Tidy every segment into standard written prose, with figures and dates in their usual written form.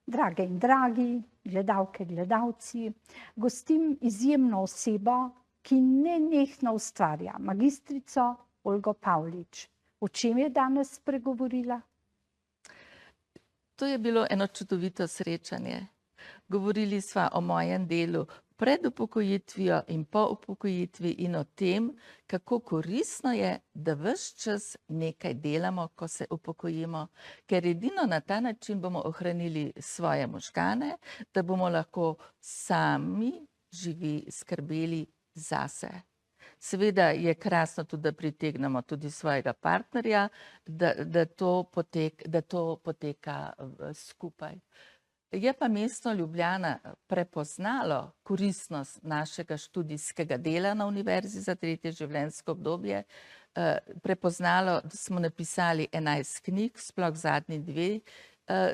Drage in dragi, gledalke, gledalci, gostim izjemno osebo, ki nenehno ustvarja, magistrico Olgo Pavlič. O čem je danes spregovorila? To je bilo eno čudovito srečanje. Govorili sva o mojem delu pred upokojitvijo in po upokojitvi in o tem, kako koristno je, da ves čas nekaj delamo, ko se upokojimo, ker edino na ta način bomo ohranili svoje možgane, da bomo lahko sami skrbeli zase. Seveda je krasno tudi, da pritegnemo tudi svojega partnerja, da to poteka skupaj. Je pa mesto Ljubljana prepoznalo koristnost našega študijskega dela na Univerzi za tretje življenjsko obdobje, prepoznalo, da smo napisali 11 knjig, sploh zadnji 2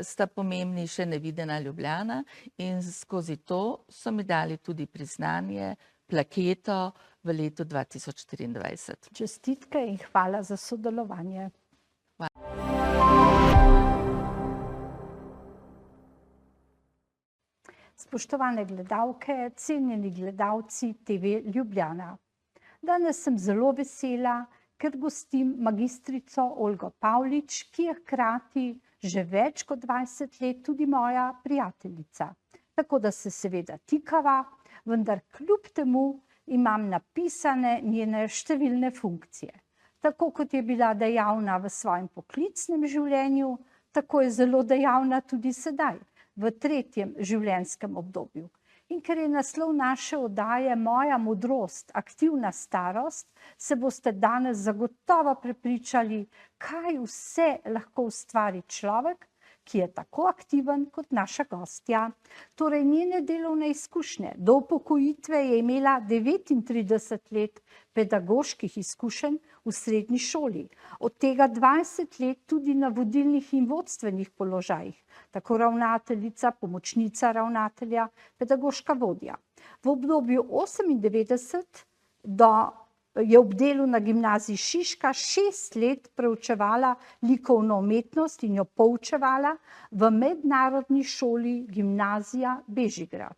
sta pomembni, še Nevidena Ljubljana, in skozi to so mi dali tudi priznanje, plaketo v letu 2024. Čestitke in hvala za sodelovanje. Spoštovane gledalke, cenjeni gledalci TV Ljubljana. Danes sem zelo vesela, ker gostim magistrico Olgo Pavlič, ki je hkrati že več kot 20 let tudi moja prijateljica. Tako da se seveda tikava, vendar kljub temu imam napisane njene številne funkcije. Tako kot je bila dejavna v svojem poklicnem življenju, tako je zelo dejavna tudi sedaj, v tretjem življenjskem obdobju. In ker je naslov naše oddaje Moja modrost, aktivna starost, se boste danes zagotovo prepričali, kaj vse lahko ustvari človek, ki je tako aktiven kot naša gostja. Torej, njene delovne izkušnje. Do upokojitve je imela 39 let pedagoških izkušenj v srednji šoli, od tega 20 let tudi na vodilnih in vodstvenih položajih, tako ravnateljica, pomočnica ravnatelja, pedagoška vodja. V obdobju 98 je ob delu na gimnaziji Šiška 6 let preučevala likovno umetnost in jo poučevala v mednarodni šoli Gimnazija Bežigrad.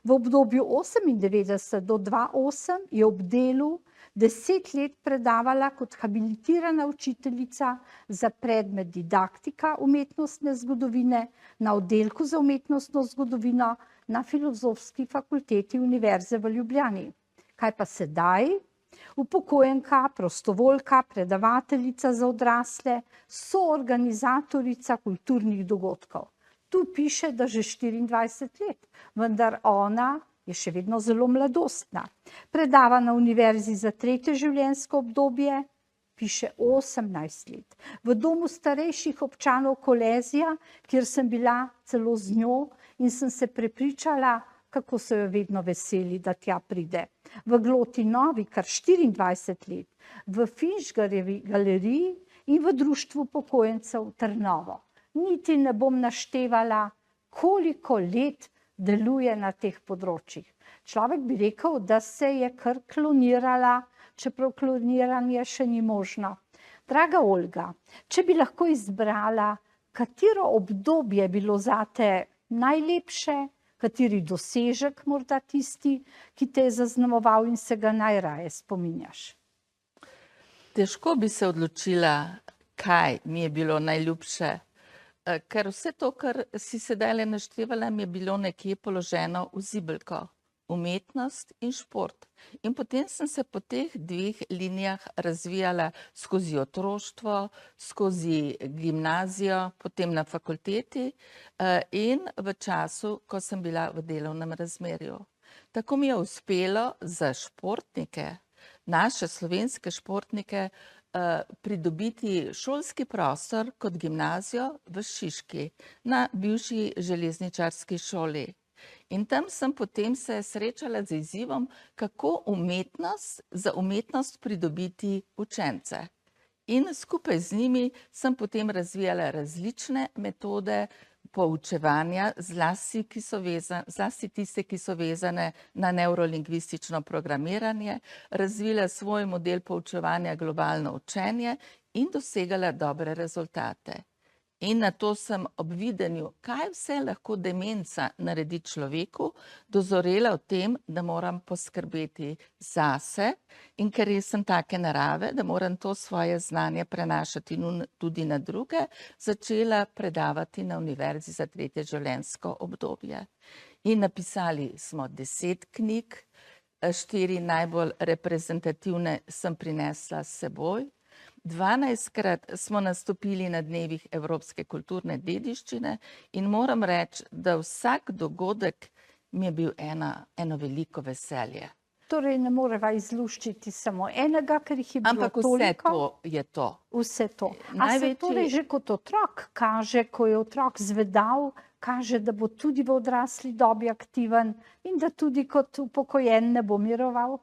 V obdobju 98 do 2008 je ob delu 10 let predavala kot habilitirana učiteljica za predmet didaktika umetnostne zgodovine na oddelku za umetnostno zgodovino na Filozofski fakulteti Univerze v Ljubljani. Kaj pa sedaj? Upokojenka, prostovoljka, predavateljica za odrasle, soorganizatorica kulturnih dogodkov. Tu piše, da že 24 let, vendar ona je še vedno zelo mladostna. Predava na Univerzi za tretje življenjsko obdobje, piše 18 let. V domu starejših občanov Kolezija, kjer sem bila celo z njo in sem se prepričala, kako so jo vedno veseli, da tja pride. V Gloti Novi kar 24 let, v Finžgarjevi galeriji in v Društvu upokojencev Trnovo. Niti ne bom naštevala, koliko let deluje na teh področjih. Človek bi rekel, da se je kar klonirala, čeprav kloniranje še ni možno. Draga Olga, če bi lahko izbrala, katero obdobje je bilo zate najlepše, kateri dosežek morda tisti, ki te je zaznamoval in se ga najraje spominjaš? Težko bi se odločila, kaj mi je bilo najljubše, ker vse to, kar si sedaj naštevala, mi je bilo nekje položeno v zibelko. Umetnost in šport. In potem sem se po teh 2 linijah razvijala skozi otroštvo, skozi gimnazijo, potem na fakulteti in v času, ko sem bila v delovnem razmerju. Tako mi je uspelo za športnike, naše slovenske športnike, pridobiti šolski prostor kot gimnazijo v Šiški na bivši železničarski šoli. In tam sem potem se srečala z izzivom, kako za umetnost pridobiti učence. In skupaj z njimi sem potem razvijala različne metode poučevanja, zlasti tiste, ki so vezane na nevrolingvistično programiranje, razvila svoj model poučevanja globalno učenje in dosegala dobre rezultate. In na to sem ob videnju, kaj vse lahko demenca naredi človeku, dozorela v tem, da moram poskrbeti zase in ker sem take narave, da moram to svoje znanje prenašati tudi na druge, začela predavati na Univerzi za tretje življenjsko obdobje. In napisali smo 10 knjig, 4 najbolj reprezentativne sem prinesla s seboj. 12-krat smo nastopili na dnevih evropske kulturne dediščine in moram reči, da vsak dogodek mi je bil eno veliko veselje. Torej ne moreva izluščiti samo enega, ker jih je bilo Ampak vse toliko. to je to. Vse to. A se torej že kot otrok kaže, ko je otrok zvedav, kaže, da bo tudi v odrasli dobi aktiven in da tudi kot upokojen ne bo miroval?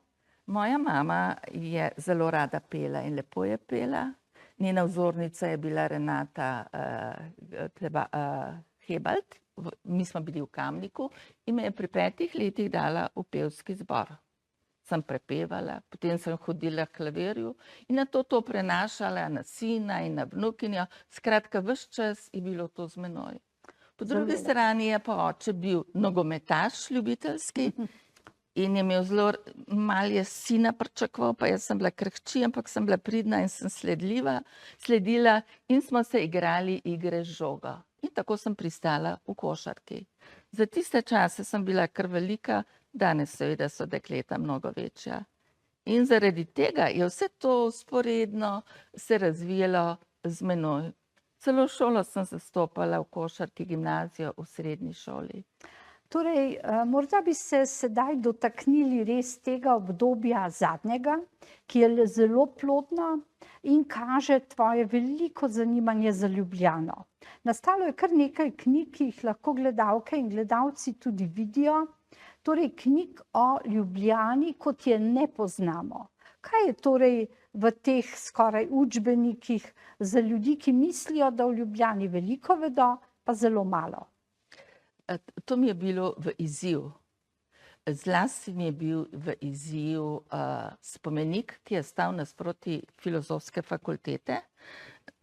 Moja mama je zelo rada pela in lepo je pela. Njena vzornica je bila Renata Hebald, mi smo bili v Kamniku in me je pri 5 letih dala v pevski zbor. Sem prepevala, potem sem hodila k klavirju in na to prenašala na sina in na vnukinjo. Skratka, ves čas je bilo to z menoj. Po drugi strani je pa oče bil nogometaš ljubiteljski in je imel zelo malo je sina pričakoval, pa jaz sem bila krhči, ampak sem bila pridna in sem sledila in smo se igrali igre z žogo. In tako sem pristala v košarki. Za tiste čase sem bila kar velika, danes seveda so dekleta mnogo večja. In zaradi tega je vse to vzporedno se razvijalo z menoj. Celo šolo sem zastopala v košarki, gimnazijo, v srednji šoli. Torej, morda bi se sedaj dotaknili res tega obdobja zadnjega, ki je zelo plodno in kaže tvoje veliko zanimanje za Ljubljano. Nastalo je kar nekaj knjig, ki jih lahko gledalke in gledalci tudi vidijo, torej knjig o Ljubljani, kot je ne poznamo. Kaj je torej v teh skoraj učbenikih za ljudi, ki mislijo, da v Ljubljani veliko vedo, pa zelo malo? To mi je bilo v izziv. Zlasti mi je bil v izziv spomenik, ki je stal nasproti Filozofske fakultete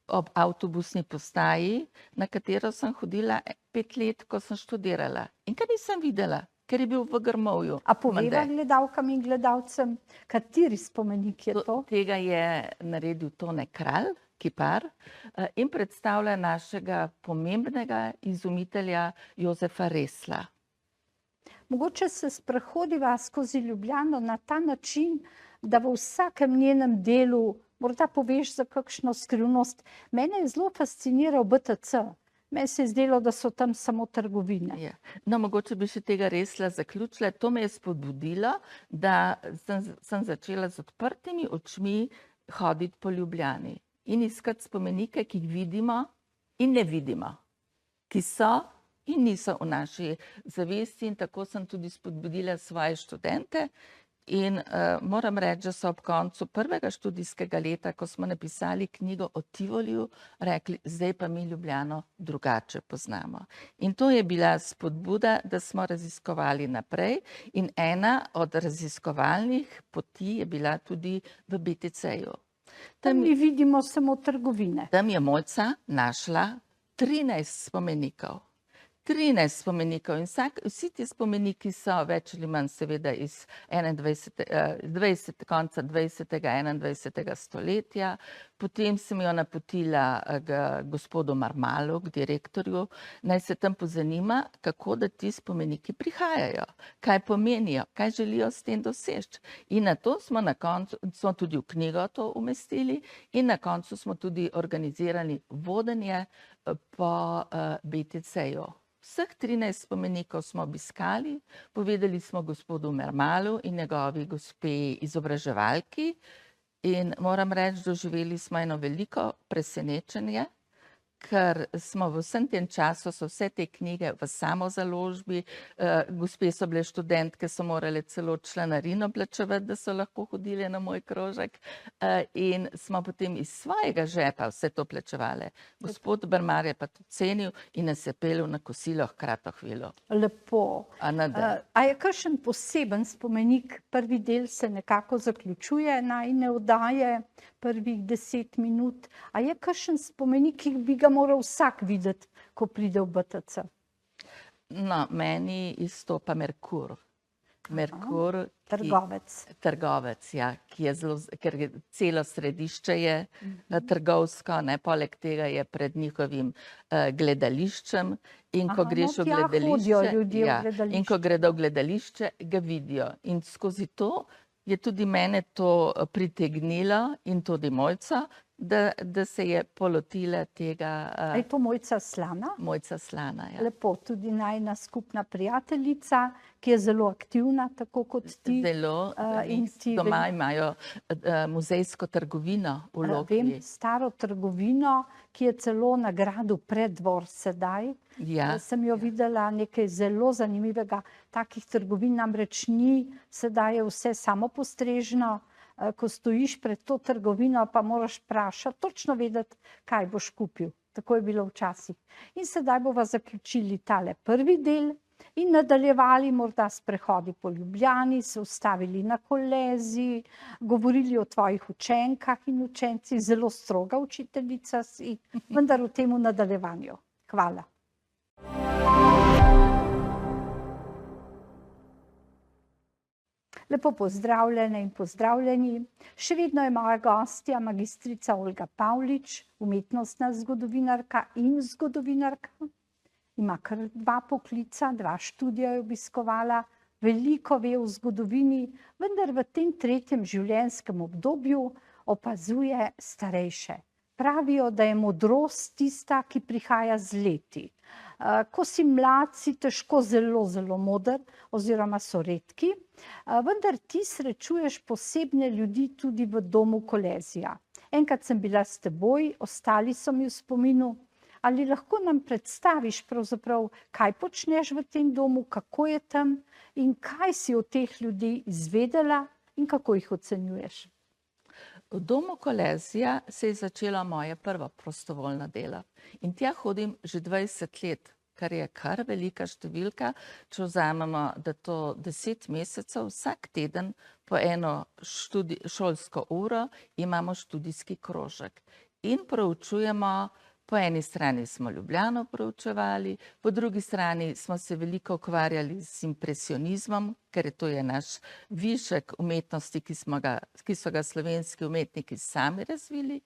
ob avtobusni postaji, na katero sem hodila 5 let, ko sem študirala. In kar nisem videla, ker je bil v grmovju. A poveva gledalkam in gledalcem, kateri spomenik je to? Tega je naredil Tone Kralj, kipar, in predstavlja našega pomembnega izumitelja Jozefa Resla. Mogoče se sprehodiva skozi Ljubljano na ta način, da v vsakem njenem delu morda poveš za kakšno skrivnost. Mene je zelo fasciniral BTC. Meni se je zdelo, da so tam samo trgovine. Ja. No, mogoče bi še tega Resla zaključila. To me je spodbudilo, da sem začela z odprtimi očmi hoditi po Ljubljani in iskati spomenike, ki jih vidimo in ne vidimo, ki so in niso v naši zavesti, in tako sem tudi spodbudila svoje študente. In moram reči, da so ob koncu prvega študijskega leta, ko smo napisali knjigo o Tivoliju, rekli, zdaj pa mi Ljubljano drugače poznamo. In to je bila spodbuda, da smo raziskovali naprej, in ena od raziskovalnih poti je bila tudi v BTC-ju. Tam mi vidimo samo trgovine. Tam je Mojca našla 13 spomenikov. 13 spomenikov in vsi ti spomeniki so več ali manj seveda iz konca 20. 21. stoletja. Potem sem jo napotila k gospodu Marmalu, k direktorju, naj se tam pozanima, kako da ti spomeniki prihajajo, kaj pomenijo, kaj želijo s tem doseči. In na to smo na koncu, smo tudi v knjigo to umestili in na koncu smo tudi organizirali vodenje po BTC-ju. Vseh 13 spomenikov smo obiskali, povedali smo gospodu Marmalu in njegovi gospe izobraževalki in moram reči, doživeli smo eno veliko presenečenje, ker smo v vsem tem času, so vse te knjige v samozaložbi, gospe so bile študentke, so morale celo članarino plačevati, da so lahko hodile na moj krožek, in smo potem iz svojega žepa vse to plačevale. Gospod Barmar je pa to cenil in nas je peljal na kosilo h Kratohvilu. Lepo. A je kakšen poseben spomenik, prvi del se nekako zaključuje najine oddaje, prvih 10 minut, a je kakšen spomenik, ki bi ga ga mora vsak videti, ko pride v BTC. No, meni izstopa Merkur. Merkur, trgovec, ja, ki je zelo, ker je celo središče je trgovsko, ne, poleg tega je pred njihovim gledališčem in ko greš v gledališče, in ko gredo v gledališče, ga vidijo. In skozi to je tudi mene to pritegnilo in tudi Mojco, da se je polotila tega. Je to Mojca Slana? Mojca Slana, ja. Lepo, tudi najina skupna prijateljica, ki je zelo aktivna, tako kot ti. Zelo, doma imajo muzejsko trgovino v Lokvi. Vem, staro trgovino, ki je celo na gradu Preddvor sedaj. Ja. Sem jo videla nekaj zelo zanimivega. Takih trgovin namreč ni, sedaj je vse samopostrežno. Ko stojiš pred to trgovino, pa moraš vprašati, točno vedeti, kaj boš kupil. Tako je bilo včasih. In sedaj bova zaključili tale prvi del in nadaljevali morda sprehodi po Ljubljani, se ustavili na Koleziji, govorili o tvojih učenkah in učencih, zelo stroga učiteljica si, vendar v tem nadaljevanju. Hvala. Lepo pozdravljene in pozdravljeni. Še vedno je moja gostja magistrica Olga Pavlič, umetnostna zgodovinarka in zgodovinarka. Ima kar 2 poklica, 2 študija je obiskovala, veliko ve o zgodovini, vendar v tem 3. življenjskem obdobju opazuje starejše. Pravijo, da je modrost tista, ki prihaja z leti. Ko si mlad, si težko zelo moder, oziroma so redki, vendar ti srečuješ posebne ljudi tudi v domu Kolezija. Enkrat sem bila s teboj, ostali so mi v spominu. Ali lahko nam predstaviš pravzaprav, kaj počneš v tem domu, kako je tam in kaj si od teh ljudi izvedela in kako jih ocenjuješ? V domu Kolezija se je začelo moje prvo prostovoljno delo in tja hodim že 20 let, kar je kar velika številka, če vzamemo, da to 10 mesecev, vsak teden po eno šolsko uro imamo študijski krožek in proučujemo. Po eni strani smo Ljubljano proučevali, po drugi strani smo se veliko ukvarjali z impresionizmom, ker to je naš višek umetnosti, ki so ga slovenski umetniki sami razvili,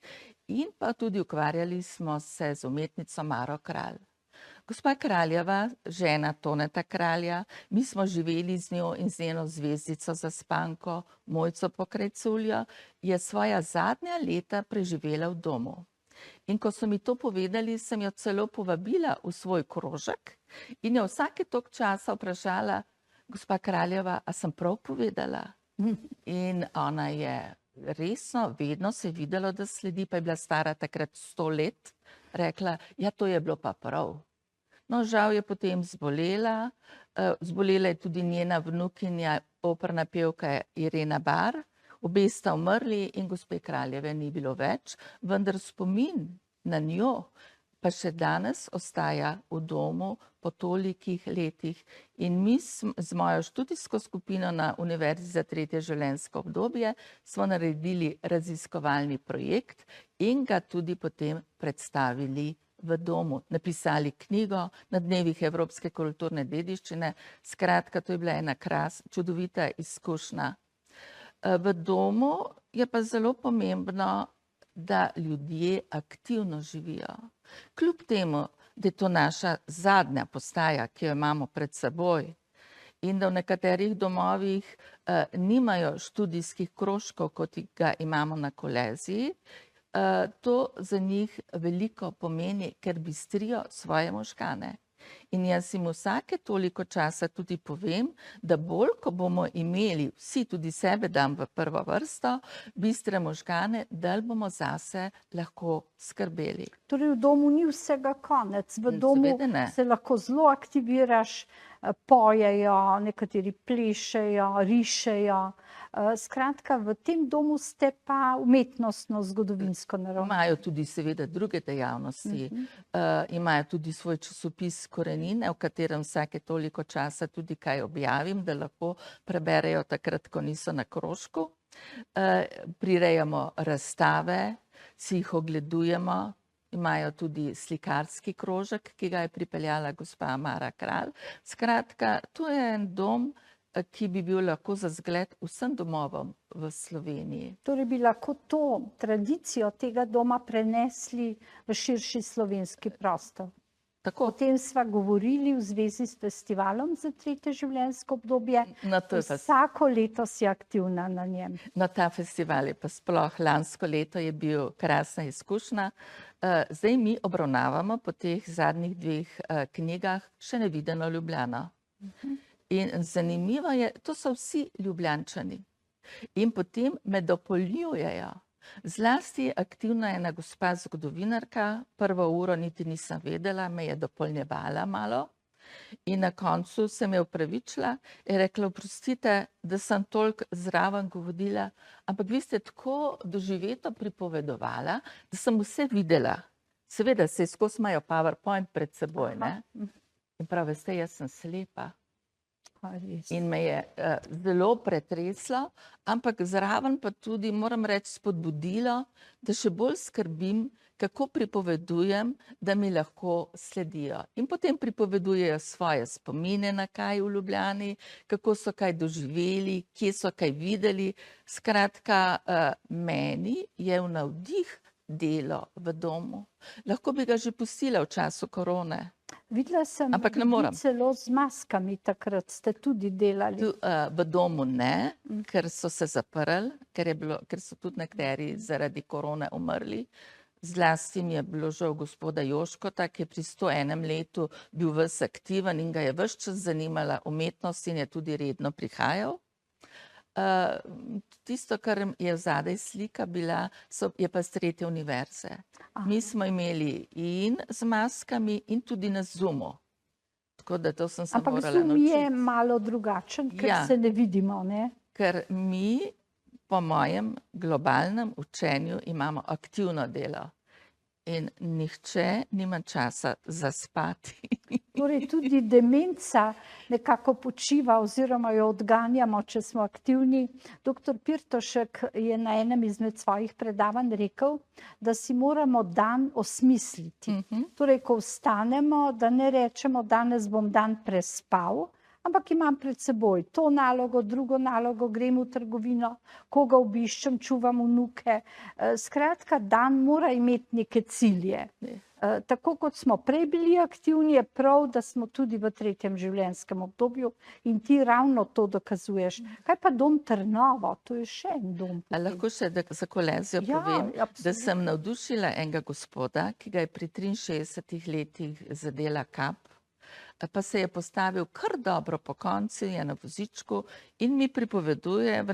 in pa tudi ukvarjali smo se z umetnico Maro Kralj. Gospa Kraljeva, žena Toneta Kralja, mi smo živeli z njo in z njeno zvezdico Zaspanko, Mojco Pokrajculjo, je svoja zadnja leta preživela v domu. In ko so mi to povedali, sem jo celo povabila v svoj krožek in jo vsake toliko časa vprašala, gospa Kraljeva, a sem prav povedala? In ona je resno, vedno se je videlo, da sledi, pa je bila stara takrat 100 let, rekla, ja, to je bilo pa prav. No, žal je potem zbolela, zbolela je tudi njena vnukinja, operna pevka Irena Bar. Obe sta umrli in gospe Kraljeve ni bilo več, vendar spomin na njo pa še danes ostaja v domu po tolikih letih. In mi z mojo študijsko skupino na Univerzi za 3. življenjsko obdobje smo naredili raziskovalni projekt in ga tudi potem predstavili v domu. Napisali knjigo na dnevih evropske kulturne dediščine. Skratka, to je bila ena čudovita izkušnja. V domu je pa zelo pomembno, da ljudje aktivno živijo. Kljub temu, da je to naša zadnja postaja, ki jo imamo pred seboj, in da v nekaterih domovih nimajo študijskih krožkov, kot ga imamo na Koleziji, to za njih veliko pomeni, ker bistrijo svoje možgane. In jaz jim vsake toliko časa tudi povem, da bolj, ko bomo imeli, vsi tudi sebe dam v prvo vrsto, bistre možgane, da bomo zase lahko skrbeli. Torej v domu ni vsega konec, v domu se lahko zelo aktiviraš, pojejo, nekateri plešejo, rišejo. Skratka, v tem domu ste pa umetnostno, zgodovinsko naravnani. Imajo tudi seveda druge dejavnosti, imajo tudi svoj časopis Korenine, v katerem vsake toliko časa tudi kaj objavim, da lahko preberejo takrat, ko niso na krožku. Prirejamo razstave, si jih ogledujemo, imajo tudi slikarski krožek, ki ga je pripeljala gospa Mara Kralj. Skratka, to je en dom, ki bi bil lahko za zgled vsem domovom v Sloveniji. Torej bi lahko to tradicijo tega doma prenesli v širši slovenski prostor. Tako, O tem sva govorili v zvezi s festivalom za tretje življenjsko obdobje. Vsako leto si aktivna na njem. na ta festival je pa sploh lansko leto je bil krasna izkušnja. Zdaj mi obravnavamo po teh zadnjih dveh knjigah še Nevideno Ljubljano. In zanimivo je, to so vsi Ljubljančani. In potem me dopolnjujejo. Zlasti aktivna je ena gospa zgodovinarka, prvo uro niti nisem vedela, me je dopolnjevala malo. In na koncu sem je opravičila in rekla, oprostite, da sem toliko zraven govorila, ampak vi ste tako doživeto pripovedovala, da sem vse videla. Seveda se skozi imajo PowerPoint pred seboj, ne? In prav, veste, jaz sem slepa. In me je zelo pretreslo, ampak zraven pa tudi, moram reči, spodbudilo, da še bolj skrbim, kako pripovedujem, da mi lahko sledijo. In potem pripovedujejo svoje spomine na kaj v Ljubljani, kako so kaj doživeli, kje so kaj videli. Skratka, meni je v navdih delo v domu. Lahko bi ga že pustila v času korone. Videla sem Ampak ne morem. celo z maskami takrat ste tudi delali. Tu, v domu ne, ker so se zaprli, ker so tudi nekateri zaradi korone umrli. Zlasti mi je bilo žal gospoda Joškota, ki je pri 101 letu bil ves aktiven in ga je ves čas zanimala umetnost in je tudi redno prihajal. Tisto, kar je zadaj slika bila, je pa z tretje univerze. Mi smo imeli in z maskami in tudi na Zoomu. Tako da to sem se Ampak morala Zoom je naučiti. malo drugačen, ker Ja. se ne vidimo, ne? Ker mi po mojem globalnem učenju imamo aktivno delo. In nihče nima časa zaspati. Torej tudi demenca nekako počiva oziroma jo odganjamo, če smo aktivni. Doktor Pirtošek je na enem izmed svojih predavanj rekel, da si moramo dan osmisliti. Torej, ko vstanemo, da ne rečemo, danes bom dan prespal, ampak imam pred seboj to nalogo, drugo nalogo, grem v trgovino, koga obiščem, čuvam vnuke. Skratka, dan mora imeti neke cilje. Tako kot smo prej bili aktivni, je prav, da smo tudi v tretjem življenjskem obdobju in ti ravno to dokazuješ. Kaj pa dom Trnovo? To je še en dom. A lahko še za kolezijo Ja, povem, da absolutno. sem navdušila enega gospoda, ki ga je pri 63 letih zadela kap, pa se je postavil kar dobro pokonci, je na vozičku in mi pripoveduje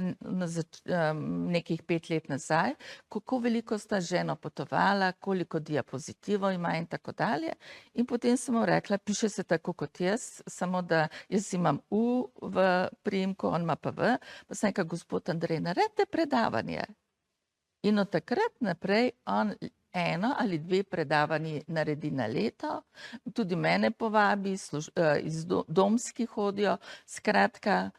nekih 5 let nazaj, kako veliko sta z ženo potovala, koliko diapozitivov ima in tako dalje. In potem sem mu rekla, piše se tako kot jaz, samo da jaz imam U v priimku, on ima pa V, pa sem rekla, gospod Andrej, naredite predavanje. In od takrat naprej on 1 ali 2 predavanji naredi na leto, tudi mene povabi, iz domski hodijo, skratka,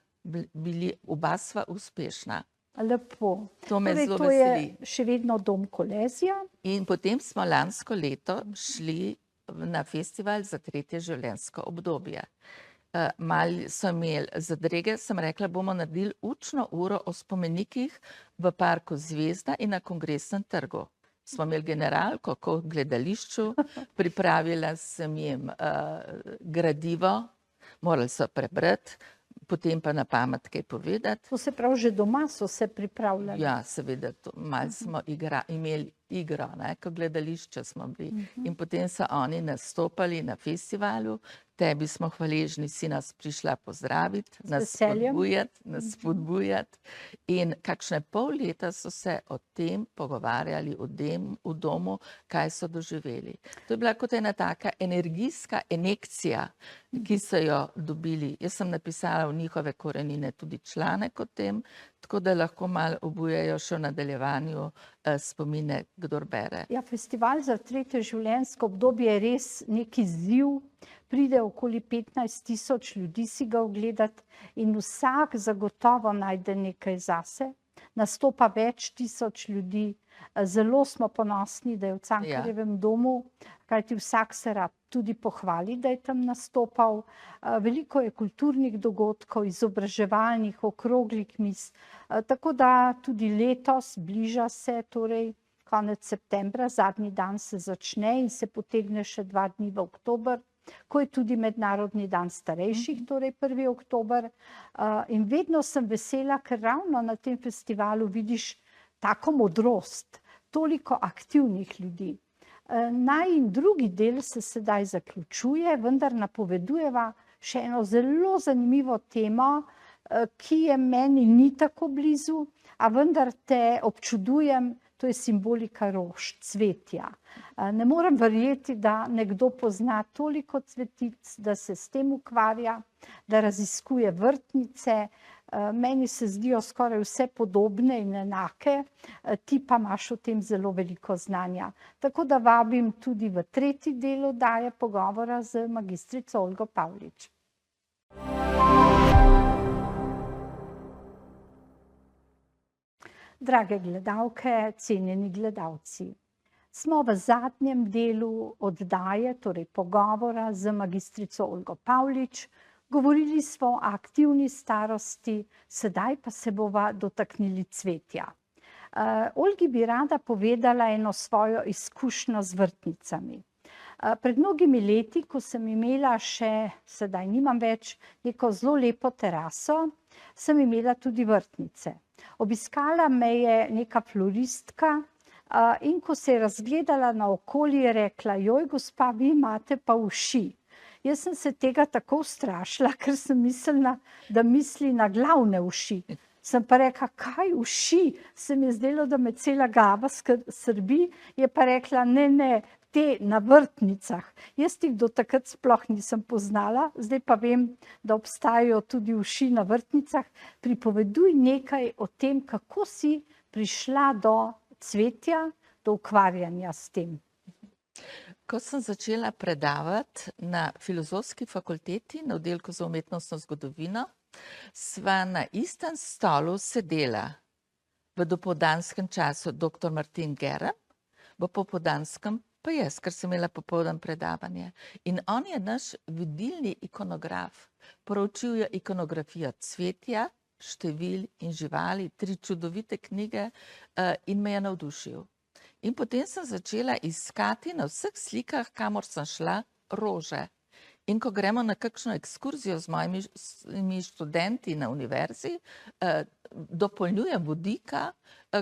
bili oba sva uspešna. Lepo. To me zelo to je veseli. še vedno dom Kolezija. In potem smo lansko leto šli na festival za tretje življenjsko obdobje. Malo so imeli zadrege, sem rekla, bomo naredili učno uro o spomenikih v parku Zvezda in na Kongresnem trgu. Smo imeli generalko, ko v gledališču, pripravila sem jim gradivo, morali so prebrati, potem pa na pamet kaj povedati. To se pravi, že doma so se pripravljali. Ja, seveda, malo smo imeli igro, ne, ko gledališče smo bili. In potem so oni nastopali na festivalu, tebi smo hvaležni, si nas prišla pozdraviti, nas spodbujati. In kakšne pol leta so se o tem pogovarjali v domu, kaj so doživeli. To je bila kot ena taka energijska injekcija, ki so jo dobili. Jaz sem napisala v njihove korenine tudi članek o tem, tako da lahko malo obujajo še v nadaljevanju spomine, kdor bere. Ja, festival za tretje življenjsko obdobje je res neki izziv. Pride okoli 15 000 ljudi si ga ogledati in vsak zagotovo najde nekaj zase. nastopa več tisoč ljudi. Zelo smo ponosni, da je v Cankarjevem domu, kajti vsak se rad tudi pohvali, da je tam nastopal. Veliko je kulturnih dogodkov, izobraževalnih, okroglih miz, tako da tudi letos bliža se, torej konec septembra, zadnji dan se začne in se potegne še 2 dni v oktober, ko je tudi Mednarodni dan starejših, torej 1. oktober. In vedno sem vesela, ker ravno na tem festivalu vidiš tako modrost, toliko aktivnih ljudi. Najin drugi del se sedaj zaključuje, vendar napovedujeva še eno zelo zanimivo temo, ki je meni ni tako blizu, a vendar te občudujem, to je simbolika rož, cvetja. Ne morem verjeti, da nekdo pozna toliko cvetic, da se s tem ukvarja, da raziskuje vrtnice. Meni se zdijo skoraj vse podobne in enake, ti pa imaš o tem zelo veliko znanja. Tako da vabim tudi v 3. del oddaje pogovora z magistrico Olgo Pavlič. Drage gledalke, cenjeni gledalci, smo v zadnjem delu oddaje, torej pogovora z magistrico Olgo Pavlič. Govorili smo o aktivni starosti, sedaj pa se bova dotaknili cvetja. Olgi bi rada povedala eno svojo izkušnjo z vrtnicami. Pred mnogimi leti, ko sem imela še, sedaj nimam več, neko zelo lepo teraso, sem imela tudi vrtnice. Obiskala me je neka floristka in ko se je razgledala naokoli, je rekla: "Joj, gospa, vi imate pa uši." Jaz sem se tega tako ustrašila, ker sem mislila, da misli na glavne uši. Sem pa rekla: "Kaj uši?" Se mi je zdelo, da me cela glava srbi, je pa rekla: Ne, te na vrtnicah." Jaz jih do takrat sploh nisem poznala, zdaj pa vem, da obstajajo tudi uši na vrtnicah. Pripoveduj nekaj o tem, kako si prišla do cvetja, do ukvarjanja s tem. Ko sem začela predavati na Filozofski fakulteti na oddelku za umetnostno zgodovino, sva na istem stolu sedela v dopoldanskem času dr. Martin Gerem, v popoldanskem pa jaz, ker sem imela popoldan predavanje. In on je naš vodilni ikonograf. Proučil je ikonografijo cvetja, števil in živali, 3 čudovite knjige in me je navdušil. In potem sem začela iskati na vseh slikah, kamor sem šla, rože. In ko gremo na kakšno ekskurzijo z mojimi študenti na univerzi, dopolnjujem vodika,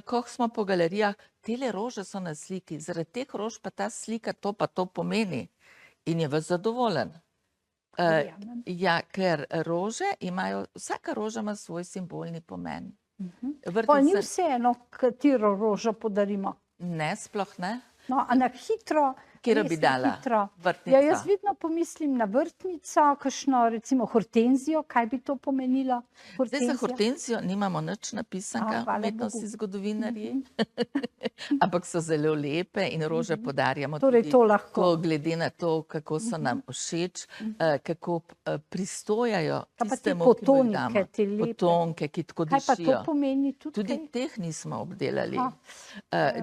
ko smo po galerijah, tele rože so na sliki, zaradi teh rož pa ta slika to pa to pomeni. In je vas zadovoljen. Ja, ker rože imajo, vsaka roža ima svoj simbolni pomen. Pa ni vseeno, katero rožo podarimo. Ne, sploh ne. No, a na hitro, Katero bi dala? Vrtnico. Ja, jaz vedno pomislim na vrtnico, kakšno recimo hortenzijo, kaj bi to pomenilo? Zdaj za hortenzijo nimamo nič napisanega, umetnosti zgodovinarji, ampak so zelo lepe in rože podarjamo torej tudi to lahko. glede na to, kako so nam všeč, kako pristojajo tistemu, ki mu jih damo. Potonike, te lepe. Potonke, ki tako Kaj pa to dišijo. pomeni tudi? Tudi kaj? teh nismo obdelali.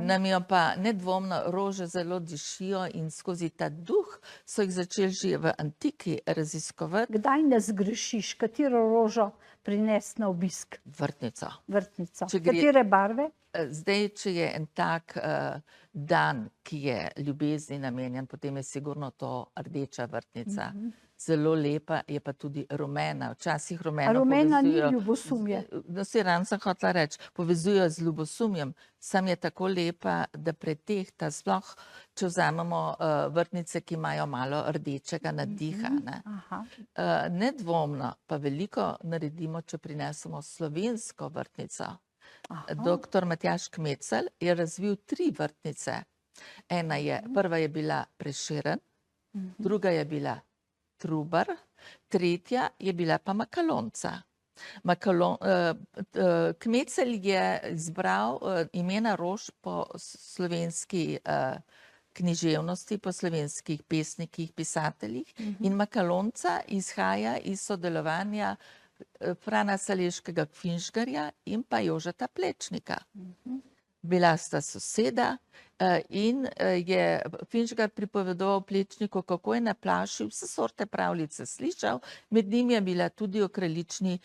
Nam jo pa nedvomno rože zelo dišijo in skozi ta duh so jih začeli že v antiki raziskovati. Kdaj ne zgrešiš, katero rožo prinesti na obisk? Vrtnico. Vrtnico. Če gre- Katere barve? Zdaj, če je en tak dan, ki je ljubezni namenjen, potem je sigurno to rdeča vrtnica. Zelo lepa, je pa tudi rumena. Včasih A rumeno rumena ni povezujejo- ljubosumje? No, saj ravno sem hotela reči, povezujejo z ljubosumjem. Sam je tako lepa, da pretehta, sploh če vzamemo vrtnice, ki imajo malo rdečega nadiha. Ne? Aha. Nedvomno pa veliko naredimo, če prinesemo slovensko vrtnico. Aha. Doktor Matjaž Kmecel je razvil 3 vrtnice. Prva je bila Prešeren, druga je bila Trubar, tretja je bila pa Makalonca. Kmecel je izbral imena rož po slovenski književnosti, po slovenskih pesnikih, pisateljih in Makalonca izhaja iz sodelovanja Frana Saleškega Finžgarja in pa Jožeta Plečnika. Bila sta soseda in je Finžgar pripovedoval Plečniku, kako je na Plaši vse sorte pravljice slišal, med njimi je bila tudi o kraljični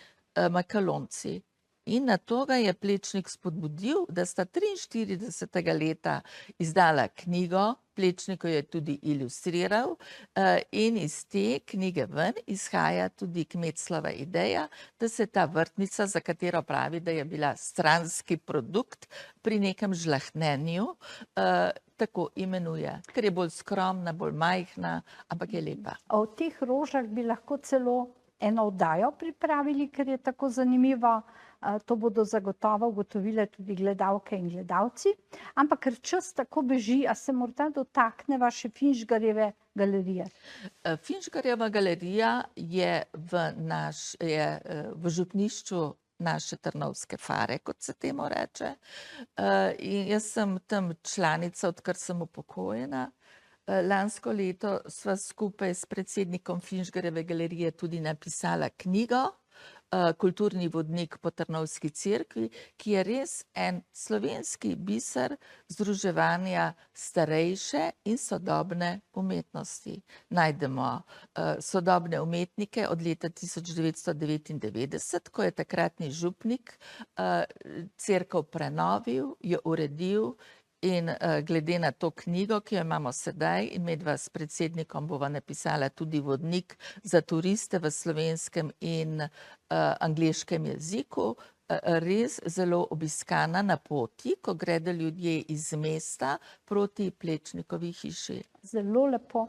Makalonci. In na to ga je Plečnik spodbudil, da sta 43. leta izdala knjigo, Plečnik jo je tudi ilustriral in iz te knjige ven izhaja tudi Kmetslova ideja, da se ta vrtnica, za katero pravi, da je bila stranski produkt pri nekem žlahtnenju, tako imenuje, ker je bolj skromna, bolj majhna, ampak je lepa. O teh rožah bi lahko celo eno oddajo pripravili, ker je tako zanimivo. To bodo zagotovo ugotovile tudi gledalke in gledalci. Ampak ker čas tako beži, a se morda dotakne vaše Finžgarjeve galerije? Finžgarjeva galerija je v župnišču naše Trnovske fare, kot se temu reče. In jaz sem tam članica, odkar sem upokojena. Lansko leto sva skupaj s predsednikom Finžgarjeve galerije tudi napisala knjigo Kulturni vodnik po Trnovski cerkvi, ki je res en slovenski biser združevanja starejše in sodobne umetnosti. Najdemo sodobne umetnike od leta 1999, ko je takratni župnik cerkev prenovil, jo uredil. In glede na to knjigo, ki jo imamo sedaj, in medva s predsednikom bova napisala tudi vodnik za turiste v slovenskem in angleškem jeziku, res zelo obiskana na poti, ko gredo ljudje iz mesta proti Plečnikovi hiši. Zelo lepo.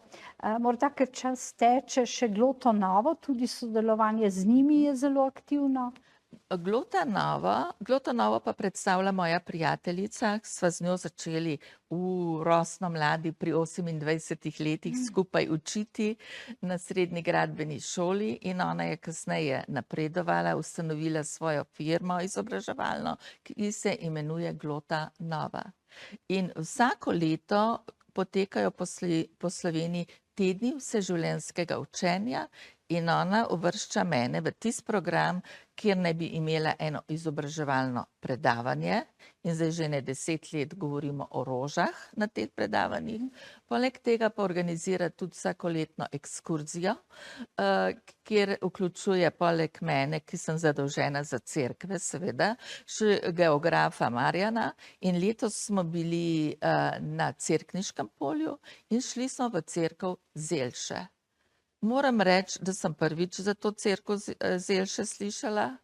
Morda, ker čas teče, še Glotonovo, tudi sodelovanje z njimi je zelo aktivno. Glotonovo pa predstavlja moja prijateljica, sva z njo začeli v rosno mladi pri 28 letih skupaj učiti na srednji gradbeni šoli in ona je kasneje napredovala, ustanovila svojo firmo izobraževalno, ki se imenuje Glotanova. In vsako leto potekajo po Sloveniji tedni vseživljenjskega učenja in ona uvršča mene v tisti program, kjer naj bi imela eno izobraževalno predavanje in zdaj že ne 10 let govorimo o rožah na teh predavanjih. Poleg tega pa organizira tudi vsakoletno ekskurzijo, kjer vključuje poleg mene, ki sem zadolžena za cerkve, seveda, še geografa Marjana in letos smo bili na Cerkniškem polju in šli smo v cerkev Zelše. Moram reči, da sem prvič za to cerkev Zelše slišala,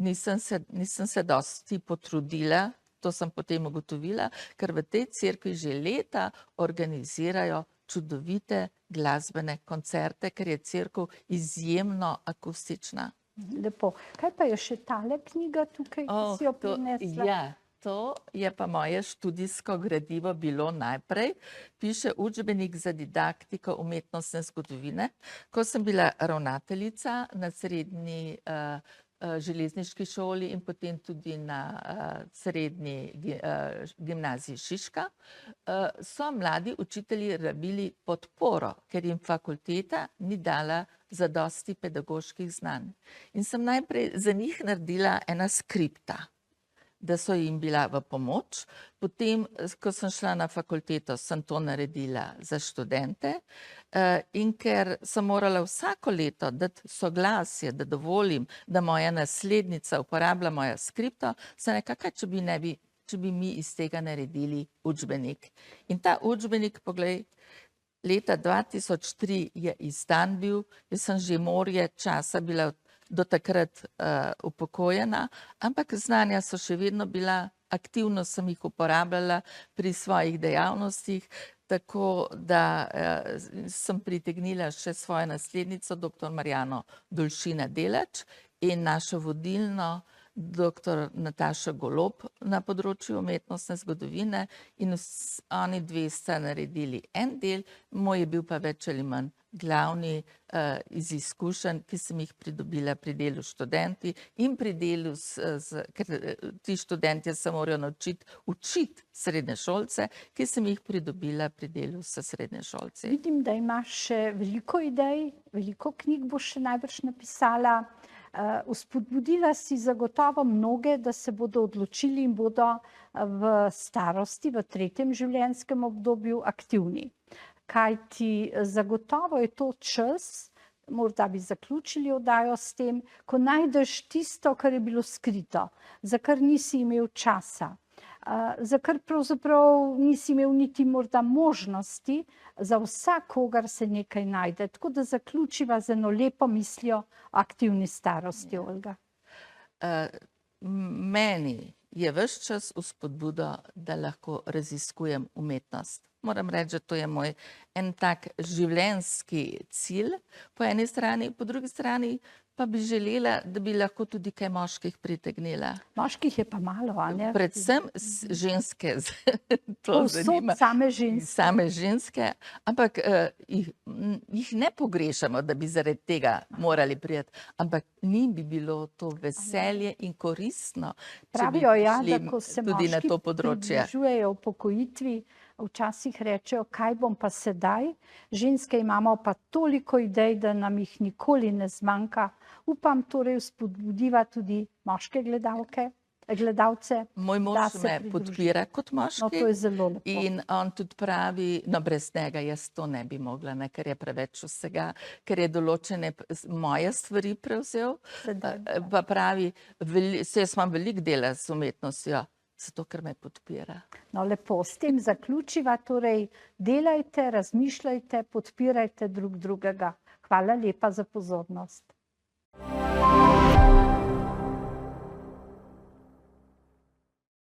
nisem se dosti potrudila, to sem potem ugotovila, ker v tej cerkvi že leta organizirajo čudovite glasbene koncerte, ker je cerkev izjemno akustična. Lepo. Kaj pa je še tale knjiga tukaj, ki si jo prinesla? Ja. To je pa moje študijsko gradivo bilo najprej. Piše učbenik za didaktiko umetnostne zgodovine. Ko sem bila ravnateljica na srednji železniški šoli in potem tudi na srednji gimnaziji Šiška, so mladi učitelji rabili podporo, ker jim fakulteta ni dala zadosti pedagoških znanj. In sem najprej za njih naredila ena skripta, da so jim bila v pomoč. Potem, ko sem šla na fakulteto, sem to naredila za študente in ker sem morala vsako leto dati soglasje, da dovolim, da moja naslednica uporablja mojo skripto, sem rekla, kaj če bi mi iz tega naredili učbenik. In ta učbenik, poglej, leta 2003 je izdan bil, jaz sem že morje časa bila do takrat upokojena, ampak znanja so še vedno bila, aktivno sem jih uporabljala pri svojih dejavnostih, tako da sem pritegnila še svojo naslednico, dr. Marjano Dolšina Delač in našo vodilno dr. Natašo Golob na področju umetnostne zgodovine in oni dve sta naredili en del, moj je bil pa več ali manj glavni iz izkušenj, ki sem jih pridobila pri delu s študenti in pri delu ker ti študentje se morajo naučiti učiti srednješolce, ki sem jih pridobila pri delu s srednješolci. Vidim, da imaš še veliko idej, veliko knjig boš še najbrž napisala. Vzpodbudila si zagotovo mnoge, da se bodo odločili in bodo v starosti, v 3. življenjskem obdobju aktivni. Kajti zagotovo je to čas, morda bi zaključili oddajo s tem, ko najdeš tisto, kar je bilo skrito, za kar nisi imel časa, za kar pravzaprav nisi imel niti morda možnosti, za vsakogar se nekaj najde. Tako da zaključiva z eno lepo mislijo o aktivni starosti, Olga. Meni je ves čas vzpodbuda, da lahko raziskujem umetnost. Moram reči, da to je moj en tak življenjski cilj po eni strani, po drugi strani pa bi želela, da bi lahko tudi kaj moških pritegnila. Moških je pa malo, a ne? Predvsem ženske, to zanima. Same ženske. Same ženske, ampak jih ne pogrešamo, da bi zaradi tega morali priti, ampak njim bi bilo to veselje in koristno, če bi Pravijo, ja, da šli ko se tudi na moški to področje. približujejo upokojitvi, včasih rečejo, kaj bom pa sedaj. Ženske imamo pa toliko idej, da nam jih nikoli ne zmanjka. Upam torej vzpodbudiva tudi moške gledalce. Moj mož me podpira kot moški. No, to je zelo lepo. In on tudi pravi, no brez njega jaz to ne bi mogla, ne, ker je preveč vsega, ker je določene moje stvari prevzel. Pa pravi, jaz imam veliko dela z umetnostjo, zato ker me podpira. No, lepo, s tem zaključiva, torej delajte, razmišljajte, podpirajte drug drugega. Hvala lepa za pozornost.